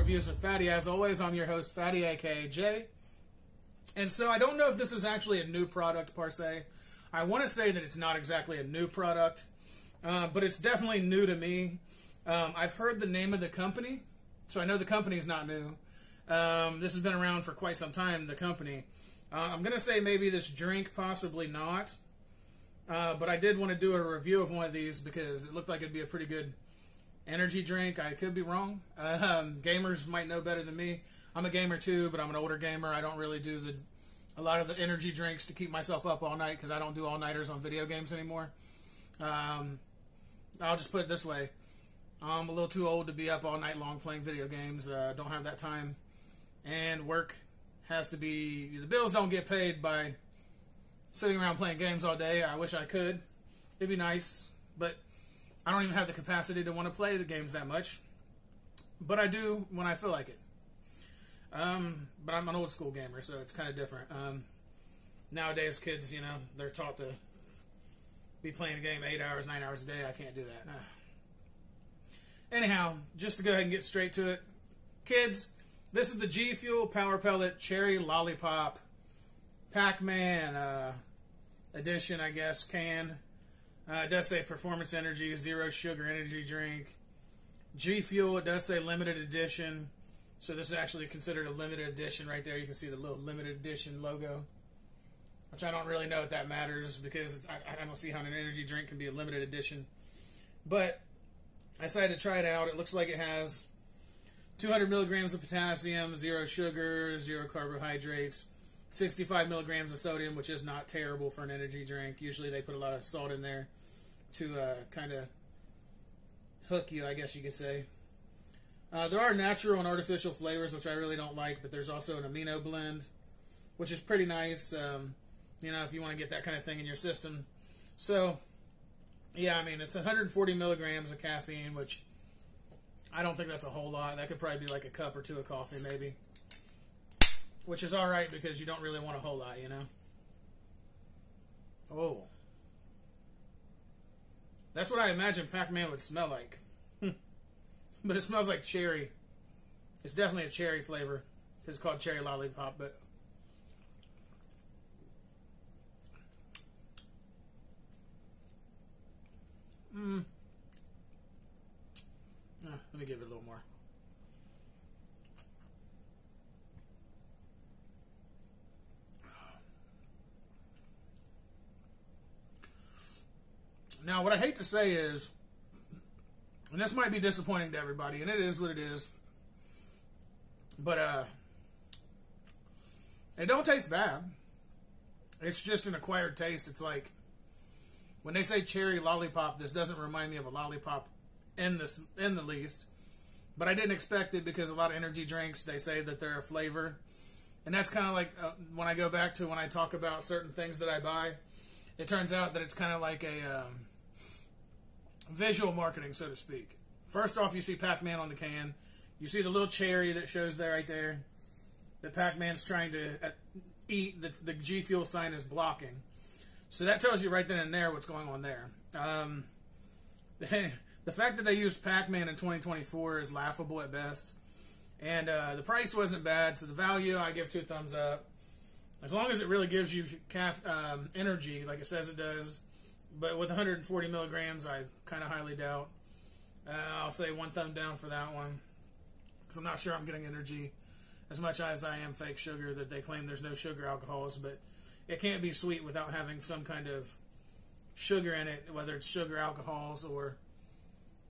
Reviews with Fatty. As always, I'm your host, Fatty, aka Jay. And so I don't know if this is actually a new product per se. I want to say that it's not exactly a new product, but it's definitely new to me. I've heard the name of the company, so I know the company is not new. This has been around for quite some time, the company. I'm going to say maybe this drink, possibly not. But I did want to do a review of one of these because it looked like it'd be a pretty good energy drink. I could be wrong. Gamers might know better than me. I'm a gamer too, but I'm an older gamer. I don't really do a lot of the energy drinks to keep myself up all night because I don't do all-nighters on video games anymore. I'll just put it this way. I'm a little too old to be up all night long playing video games. Don't have that time. And work has to be... The bills don't get paid by sitting around playing games all day. I wish I could. It'd be nice, but I don't even have the capacity to want to play the games that much. But I do when I feel like it. But I'm an old school gamer, so it's kind of different. Nowadays, kids, you know, they're taught to be playing a game 8 hours, 9 hours a day. I can't do that. Anyhow, just to go ahead and get straight to it. Kids, this is the Gfuel Power Pellet Cherry Lollipop Pacman edition, I guess, can. It does say Performance Energy, Zero Sugar Energy Drink. Gfuel, it does say Limited Edition. So this is actually considered a limited edition right there. You can see the little limited edition logo. Which I don't really know if that matters because I don't see how an energy drink can be a limited edition. But I decided to try it out. It looks like it has 200 milligrams of potassium, 0 sugar, 0 carbohydrates, 65 milligrams of sodium, which is not terrible for an energy drink. Usually they put a lot of salt in there to kind of hook you, I guess you could say. There are natural and artificial flavors, which I really don't like, but there's also an amino blend, which is pretty nice, you know, if you want to get that kind of thing in your system. So, yeah, I mean, it's 140 milligrams of caffeine, which I don't think that's a whole lot. That could probably be like a cup or two of coffee, maybe. Which is all right because you don't really want a whole lot, you know. Oh. That's what I imagine Pacman would smell like. But it smells like cherry. It's definitely a cherry flavor. It's called cherry lollipop, but... let me give it a little more. Now, what I hate to say is, and this might be disappointing to everybody, and it is what it is, but it don't taste bad. It's just an acquired taste. It's like, when they say cherry lollipop, this doesn't remind me of a lollipop in the least. But I didn't expect it because a lot of energy drinks, they say that they're a flavor. And that's kind of like when I go back to when I talk about certain things that I buy, it turns out that it's kind of like a visual marketing, so to speak. First off, you see Pacman on the can. You see the little cherry that shows there right there. That Pacman's trying to eat. The Gfuel sign is blocking. So that tells you right then and there what's going on there. The fact that they used Pacman in 2024 is laughable at best. And the price wasn't bad, so the value I give 2 thumbs up. As long as it really gives you energy, like it says it does. But with 140 milligrams, I kind of highly doubt. I'll say 1 thumb down for that one. Because I'm not sure I'm getting energy as much as I am fake sugar that they claim there's no sugar alcohols. But it can't be sweet without having some kind of sugar in it, whether it's sugar alcohols or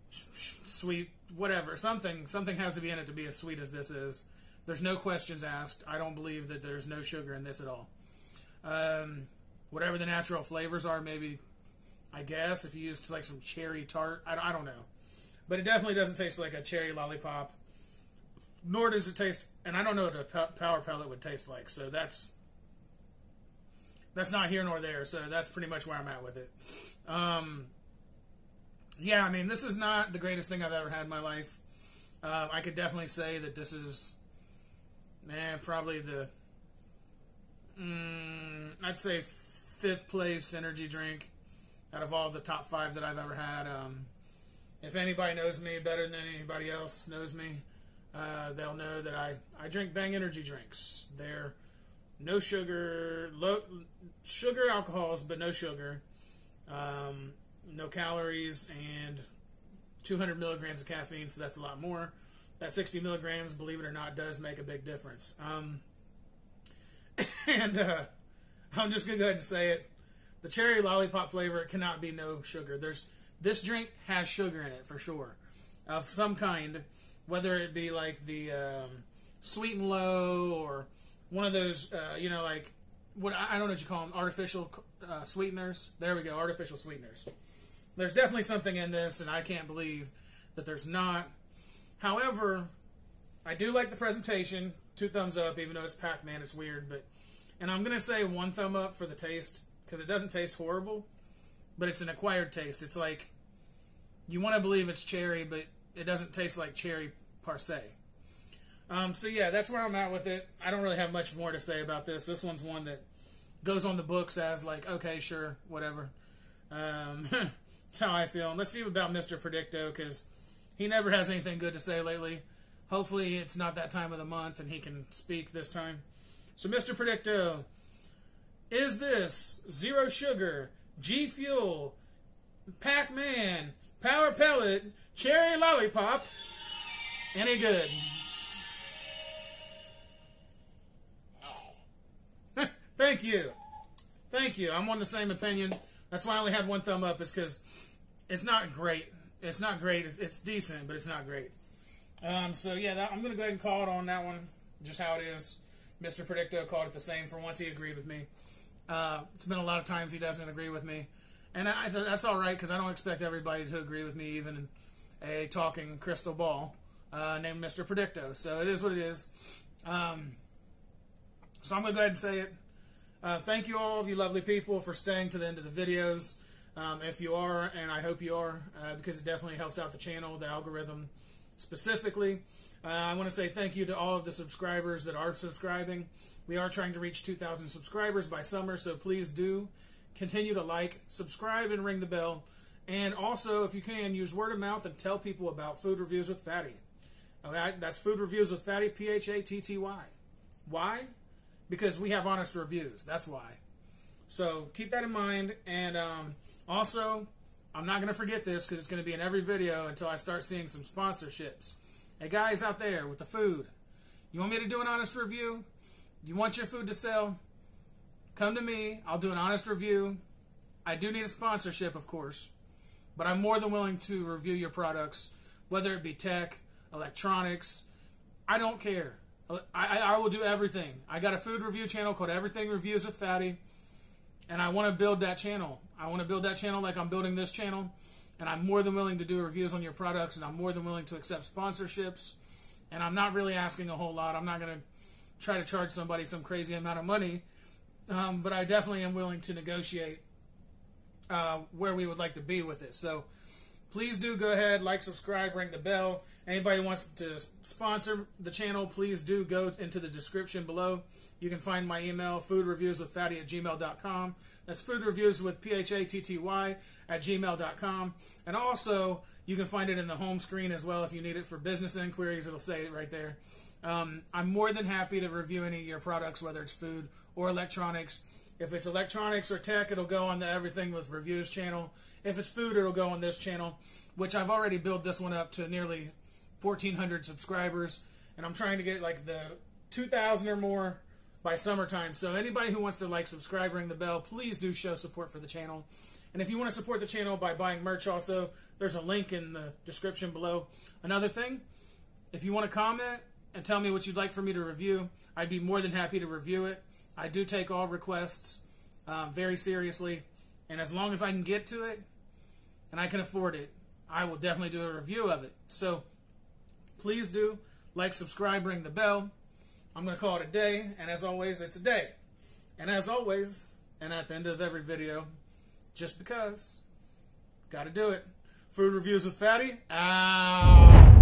sweet, whatever. Something has to be in it to be as sweet as this is. There's no questions asked. I don't believe that there's no sugar in this at all. Whatever the natural flavors are, maybe, I guess, if you used like some cherry tart, I don't know. But it definitely doesn't taste like a cherry lollipop. Nor does it taste, and I don't know what a power pellet would taste like. So that's not here nor there. So that's pretty much where I'm at with it. Yeah, I mean, this is not the greatest thing I've ever had in my life. I could definitely say that this is, probably the, I'd say 5th place energy drink out of all the top 5 that I've ever had. If anybody knows me better than anybody else knows me, they'll know that I drink Bang energy drinks. They're no sugar, low sugar alcohols, but no sugar, no calories, and 200 milligrams of caffeine, so that's a lot more. That 60 milligrams, believe it or not, does make a big difference. And I'm just going to go ahead and say it. The cherry lollipop flavor, it cannot be no sugar. This drink has sugar in it, for sure, of some kind, whether it be like the Sweet and Low or one of those, like, what I don't know what you call them, artificial sweeteners. There we go, artificial sweeteners. There's definitely something in this, and I can't believe that there's not. However, I do like the presentation. 2 thumbs up, even though it's Pacman, it's weird. And I'm going to say 1 thumb up for the taste, because it doesn't taste horrible, but it's an acquired taste. It's like, you want to believe it's cherry, but it doesn't taste like cherry per se. So yeah, that's where I'm at with it. I don't really have much more to say about this. This one's one that goes on the books as like, okay, sure, whatever. That's how I feel. And let's see about Mr. Predicto, because he never has anything good to say lately. Hopefully it's not that time of the month and he can speak this time. So Mr. Predicto, is this zero sugar, Gfuel, Pacman, Power Pellet, Cherry Lollipop any good? No. Thank you. Thank you. I'm on the same opinion. That's why I only had 1 thumb up, is because it's not great. It's not great. It's decent, but it's not great. So yeah, I'm going to go ahead and call it on that one, just how it is. Mr. Predicto called it the same. For once, he agreed with me. It's been a lot of times he doesn't agree with me. And that's all right, because I don't expect everybody to agree with me, even a talking crystal ball named Mr. Predicto. So it is what it is. So I'm going to go ahead and say it. Thank you all of you lovely people for staying to the end of the videos. If you are, and I hope you are, because it definitely helps out the channel, the algorithm specifically. I want to say thank you to all of the subscribers that are subscribing. We are trying to reach 2,000 subscribers by summer, so please do continue to like, subscribe, and ring the bell. And also, if you can, use word of mouth and tell people about Food Reviews with Fatty. Okay, that's Food Reviews with Fatty, Patty. Why? Because we have honest reviews. That's why. So keep that in mind. And also, I'm not going to forget this, because it's going to be in every video until I start seeing some sponsorships. Hey guys out there with the food, you want me to do an honest review? You want your food to sell? Come to me. I'll do an honest review. I do need a sponsorship, of course, but I'm more than willing to review your products, whether it be tech, electronics. I don't care. I will do everything. I got a food review channel called Everything Reviews with Fatty, and I want to build that channel. I want to build that channel like I'm building this channel, and I'm more than willing to do reviews on your products, and I'm more than willing to accept sponsorships, and I'm not really asking a whole lot. I'm not going to try to charge somebody some crazy amount of money, but I definitely am willing to negotiate where we would like to be with it. So please do go ahead, like, subscribe, ring the bell. Anybody who wants to sponsor the channel, please do go into the description below. You can find my email, foodreviewswithfatty@gmail.com. That's foodreviewswithphatty@gmail.com. And also, you can find it in the home screen as well if you need it for business inquiries. It'll say it right there. I'm more than happy to review any of your products, whether it's food or electronics. If it's electronics or tech, it'll go on the Everything with Reviews channel. If it's food, it'll go on this channel, which I've already built this one up to nearly 1,400 subscribers. And I'm trying to get like the 2,000 or more by summertime. So anybody who wants to like, subscribe, ring the bell, please do show support for the channel. And if you want to support the channel by buying merch also, there's a link in the description below. Another thing, if you want to comment and tell me what you'd like for me to review, I'd be more than happy to review it. I do take all requests very seriously. And as long as I can get to it and I can afford it, I will definitely do a review of it. So please do like, subscribe, ring the bell. I'm going to call it a day, and as always, it's a day. And as always, and at the end of every video, just because, got to do it. Food Reviews with Fatty, out.